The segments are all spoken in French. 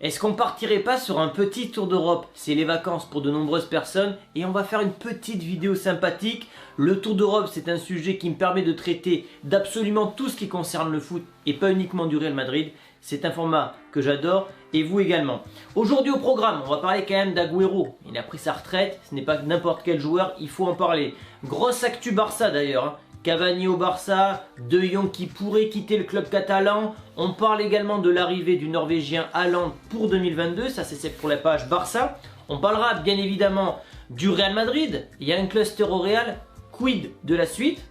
Est-ce qu'on partirait pas sur un petit tour d'Europe? C'est les vacances pour de nombreuses personnes et on va faire une petite vidéo sympathique. Le tour d'Europe, c'est un sujet qui me permet de traiter d'absolument tout ce qui concerne le foot et pas uniquement du Real Madrid. C'est un format que j'adore et vous également. Aujourd'hui au programme, on va parler quand même d'Agüero. Il a pris sa retraite, ce n'est pas n'importe quel joueur, il faut en parler. Grosse actu Barça d'ailleurs. Cavani au Barça, De Jong qui pourrait quitter le club catalan. On parle également de l'arrivée du Norvégien Haaland pour 2022, ça c'est pour la page Barça. On parlera bien évidemment du Real Madrid, il y a un cluster au Real, quid de la suite?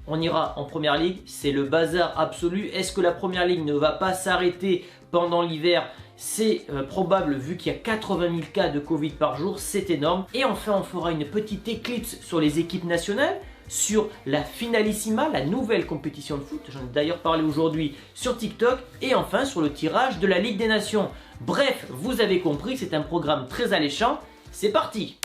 On ira en première ligue, c'est le bazar absolu. Est-ce que la première ligue ne va pas s'arrêter pendant l'hiver? C'est probable vu qu'il y a 80 000 cas de Covid par jour, c'est énorme. Et enfin on fera une petite éclipse sur les équipes nationales, sur la Finalissima, la nouvelle compétition de foot, j'en ai d'ailleurs parlé aujourd'hui sur TikTok, et enfin sur le tirage de la Ligue des Nations. Bref, vous avez compris, c'est un programme très alléchant, c'est parti!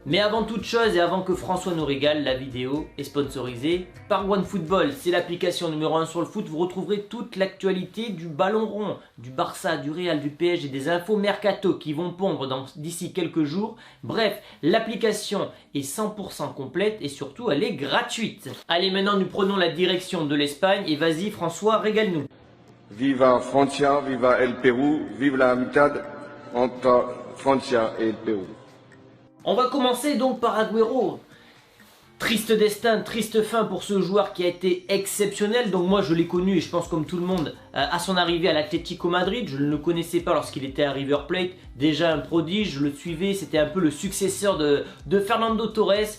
Mais avant toute chose et avant que François nous régale, la vidéo est sponsorisée par OneFootball. C'est l'application numéro 1 sur le foot. Vous retrouverez toute l'actualité du ballon rond, du Barça, du Real, du PSG, des infos mercato qui vont pondre d'ici quelques jours. Bref, l'application est 100% complète et surtout elle est gratuite. Allez, maintenant nous prenons la direction de l'Espagne et vas-y François, régale-nous. Viva Francia, viva el Pérou, vive la amistad entre Francia et le Pérou. On va commencer donc par Agüero. Triste destin, triste fin pour ce joueur qui a été exceptionnel. Donc moi je l'ai connu et je pense comme tout le monde à son arrivée à l'Atlético Madrid. Je ne le connaissais pas lorsqu'il était à River Plate. Déjà un prodige, je le suivais, c'était un peu le successeur de Fernando Torres.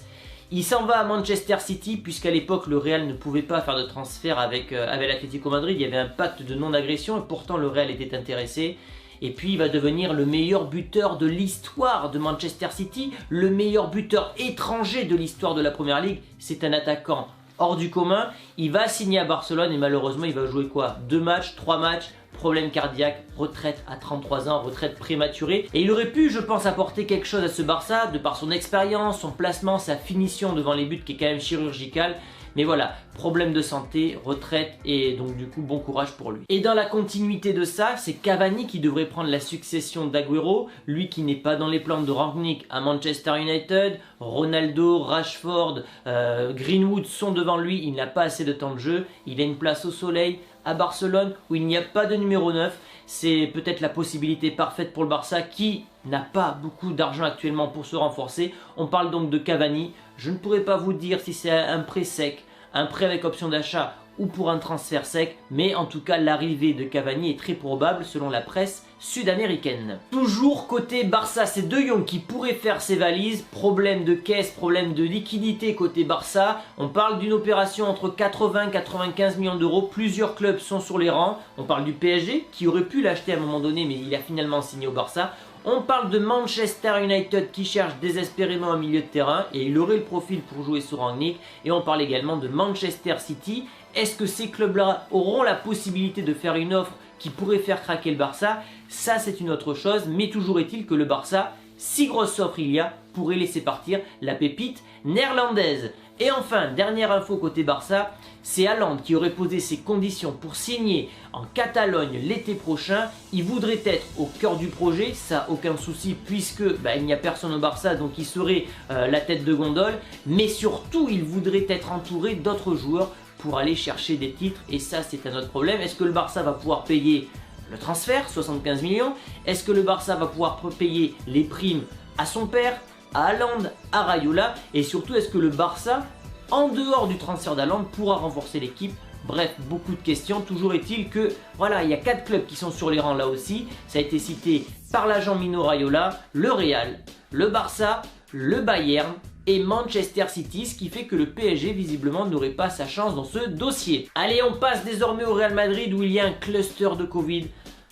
Il s'en va à Manchester City puisqu'à l'époque le Real ne pouvait pas faire de transfert avec l'Atlético Madrid. Il y avait un pacte de non-agression et pourtant le Real était intéressé. Et puis il va devenir le meilleur buteur de l'histoire de Manchester City, le meilleur buteur étranger de l'histoire de la Première Ligue. C'est un attaquant hors du commun. Il va signer à Barcelone et malheureusement il va jouer quoi? 2 matchs, 3 matchs, problème cardiaque, retraite à 33 ans, retraite prématurée. Et il aurait pu, je pense, apporter quelque chose à ce Barça de par son expérience, son placement, sa finition devant les buts qui est quand même chirurgicale. Mais voilà, problème de santé, retraite et donc du coup bon courage pour lui. Et dans la continuité de ça, c'est Cavani qui devrait prendre la succession d'Agüero, lui qui n'est pas dans les plans de Rangnick à Manchester United. Ronaldo, Rashford, Greenwood sont devant lui, il n'a pas assez de temps de jeu, il a une place au soleil à Barcelone où il n'y a pas de numéro 9. C'est peut-être la possibilité parfaite pour le Barça qui n'a pas beaucoup d'argent actuellement pour se renforcer. On parle donc de Cavani. Je ne pourrais pas vous dire si c'est un prêt sec, un prêt avec option d'achat ou pour un transfert sec, mais en tout cas l'arrivée de Cavani est très probable selon la presse sud-américaine. Toujours côté Barça, c'est De Jong qui pourrait faire ses valises. Problème de caisse, problème de liquidité côté Barça. On parle d'une opération entre 80 et 95 millions d'euros. Plusieurs clubs sont sur les rangs. On parle du PSG qui aurait pu l'acheter à un moment donné, mais il a finalement signé au Barça. On parle de Manchester United qui cherche désespérément un milieu de terrain et il aurait le profil pour jouer sur Rangnick. Et on parle également de Manchester City. Est-ce que ces clubs-là auront la possibilité de faire une offre qui pourrait faire craquer le Barça? Ça c'est une autre chose, mais toujours est-il que le Barça, si grosse offre il y a, pourrait laisser partir la pépite néerlandaise. Et enfin, dernière info côté Barça, c'est Haaland qui aurait posé ses conditions pour signer en Catalogne l'été prochain. Il voudrait être au cœur du projet, ça aucun souci puisque il n'y a personne au Barça donc il serait la tête de gondole. Mais surtout il voudrait être entouré d'autres joueurs pour aller chercher des titres et ça c'est un autre problème. Est-ce que le Barça va pouvoir payer le transfert, 75 millions? Est-ce que le Barça va pouvoir payer les primes à son père, à Haaland, à Raiola? Et surtout, est-ce que le Barça, en dehors du transfert d'Haaland, pourra renforcer l'équipe? Bref, beaucoup de questions. Toujours est-il que, voilà, il y a 4 clubs qui sont sur les rangs là aussi. Ça a été cité par l'agent Mino Raiola, le Real, le Barça, le Bayern et Manchester City, ce qui fait que le PSG visiblement n'aurait pas sa chance dans ce dossier. Allez, on passe désormais au Real Madrid où il y a un cluster de Covid.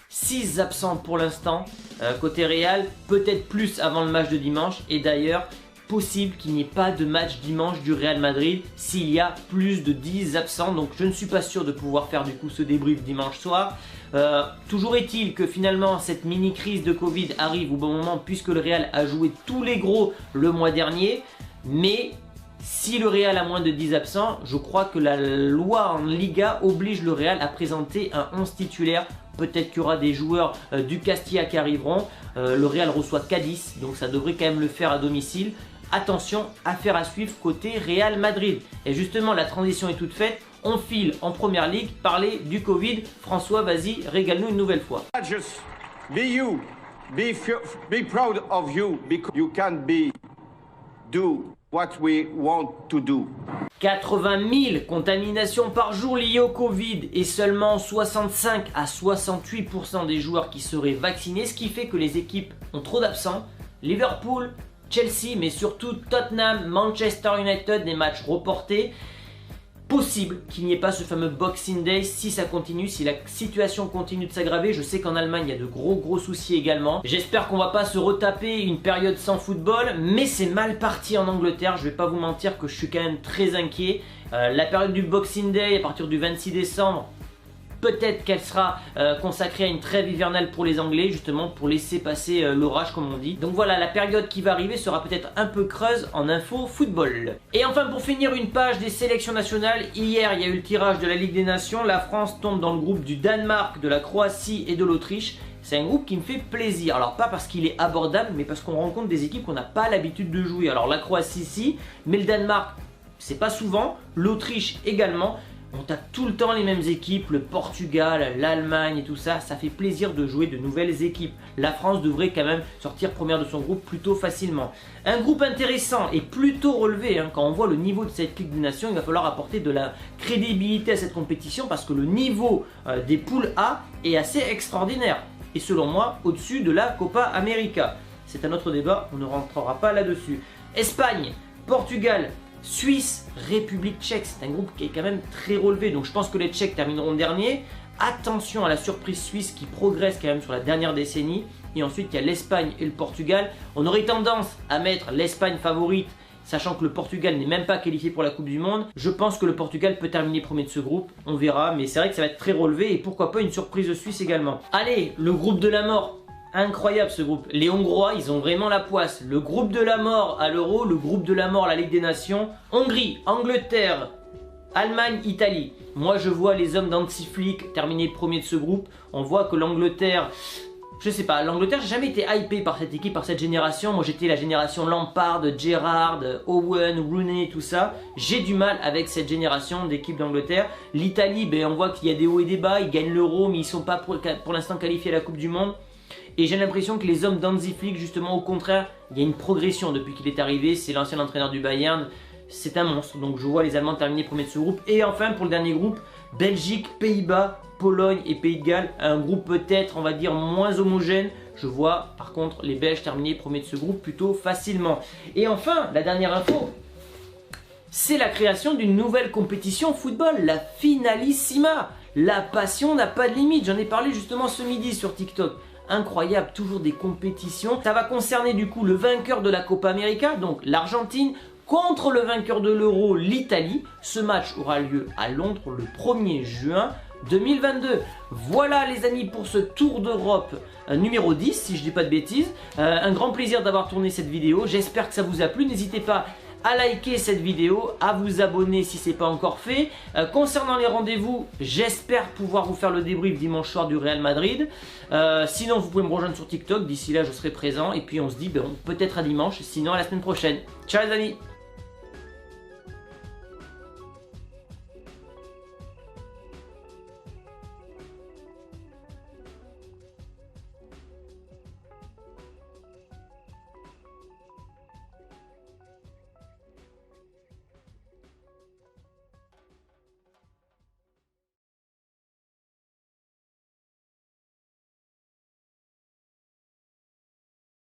6 absents pour l'instant, côté Real, peut-être plus avant le match de dimanche et d'ailleurs possible qu'il n'y ait pas de match dimanche du Real Madrid s'il y a plus de 10 absents, donc je ne suis pas sûr de pouvoir faire du coup ce débrief dimanche soir. Toujours est-il que finalement cette mini crise de Covid arrive au bon moment puisque le Real a joué tous les gros le mois dernier, mais Si le Real a moins de 10 absents, je crois que la loi en Liga oblige le Real à présenter un 11 titulaire. Peut-être qu'il y aura des joueurs du Castilla qui arriveront. Le Real reçoit Cadiz, donc ça devrait quand même le faire à domicile. Attention, affaire à suivre côté Real Madrid. Et justement, la transition est toute faite. On file en première ligue, parler du Covid. François, vas-y, régale-nous une nouvelle fois. Just be you. Be proud of you because you can do what we want to do. 80 000 contaminations par jour liées au Covid et seulement 65 à 68% des joueurs qui seraient vaccinés, ce qui fait que les équipes ont trop d'absents. Liverpool, Chelsea, mais surtout Tottenham, Manchester United, des matchs reportés. Possible qu'il n'y ait pas ce fameux Boxing Day si ça continue, si la situation continue de s'aggraver. Je sais qu'en Allemagne il y a de gros soucis également. J'espère qu'on va pas se retaper une période sans football, mais c'est mal parti en Angleterre. Je vais pas vous mentir que je suis quand même très inquiet. La période du Boxing Day à partir du 26 décembre, peut-être qu'elle sera consacrée à une trêve hivernale pour les Anglais, justement pour laisser passer l'orage comme on dit. Donc voilà, la période qui va arriver sera peut-être un peu creuse en info football. Et enfin, pour finir une page des sélections nationales, hier il y a eu le tirage de la Ligue des Nations. La France tombe dans le groupe du Danemark, de la Croatie et de l'Autriche. C'est un groupe qui me fait plaisir. Alors pas parce qu'il est abordable, mais parce qu'on rencontre des équipes qu'on n'a pas l'habitude de jouer. Alors la Croatie si, mais le Danemark c'est pas souvent, l'Autriche également. On tape tout le temps les mêmes équipes, le Portugal, l'Allemagne et tout ça, ça fait plaisir de jouer de nouvelles équipes. La France devrait quand même sortir première de son groupe plutôt facilement. Un groupe intéressant et plutôt relevé, hein. Quand on voit le niveau de cette Ligue des Nations, il va falloir apporter de la crédibilité à cette compétition parce que le niveau des poules A est assez extraordinaire. Et selon moi, au-dessus de la Copa América. C'est un autre débat, on ne rentrera pas là-dessus. Espagne, Portugal, Suisse, République tchèque, c'est un groupe qui est quand même très relevé, donc je pense que les Tchèques termineront dernier. Attention à la surprise suisse qui progresse quand même sur la dernière décennie. Et ensuite il y a l'Espagne et le Portugal. On aurait tendance à mettre l'Espagne favorite, sachant que le Portugal n'est même pas qualifié pour la Coupe du Monde. Je pense que le Portugal peut terminer premier de ce groupe, on verra, mais c'est vrai que ça va être très relevé et pourquoi pas une surprise suisse également. Allez, le groupe de la mort. Incroyable ce groupe. Les Hongrois, ils ont vraiment la poisse. Le groupe de la mort à l'Euro, le groupe de la mort à la Ligue des Nations. Hongrie, Angleterre, Allemagne, Italie. Moi, je vois les hommes d'Hansi Flick terminer premier de ce groupe. On voit que l'Angleterre, je sais pas, l'Angleterre, j'ai jamais été hypé par cette équipe, par cette génération. Moi, j'étais la génération Lampard, Gerrard, Owen, Rooney, tout ça. J'ai du mal avec cette génération d'équipe d'Angleterre. L'Italie, ben, on voit qu'il y a des hauts et des bas. Ils gagnent l'Euro, mais ils sont pas pour l'instant qualifiés à la Coupe du Monde. Et j'ai l'impression que les hommes d'Hansi Flick, justement, au contraire, il y a une progression depuis qu'il est arrivé. C'est l'ancien entraîneur du Bayern. C'est un monstre. Donc je vois les Allemands terminer premier de ce groupe. Et enfin, pour le dernier groupe, Belgique, Pays-Bas, Pologne et Pays de Galles. Un groupe peut-être, on va dire, moins homogène. Je vois, par contre, les Belges terminer premier de ce groupe plutôt facilement. Et enfin, la dernière info, c'est la création d'une nouvelle compétition football, la Finalissima. La passion n'a pas de limite. J'en ai parlé justement ce midi sur TikTok. Incroyable, toujours des compétitions. Ça va concerner du coup le vainqueur de la Copa América, donc l'Argentine, contre le vainqueur de l'Euro, l'Italie. Ce match aura lieu à Londres le 1er juin 2022. Voilà les amis pour ce tour d'Europe numéro 10, si je dis pas de bêtises. Un grand plaisir d'avoir tourné cette vidéo. J'espère que ça vous a plu. N'hésitez pas à liker cette vidéo, à vous abonner si ce n'est pas encore fait. Concernant les rendez-vous, j'espère pouvoir vous faire le débrief dimanche soir du Real Madrid. Sinon, vous pouvez me rejoindre sur TikTok. D'ici là, je serai présent. Et puis, on se dit peut-être à dimanche, sinon à la semaine prochaine. Ciao les amis!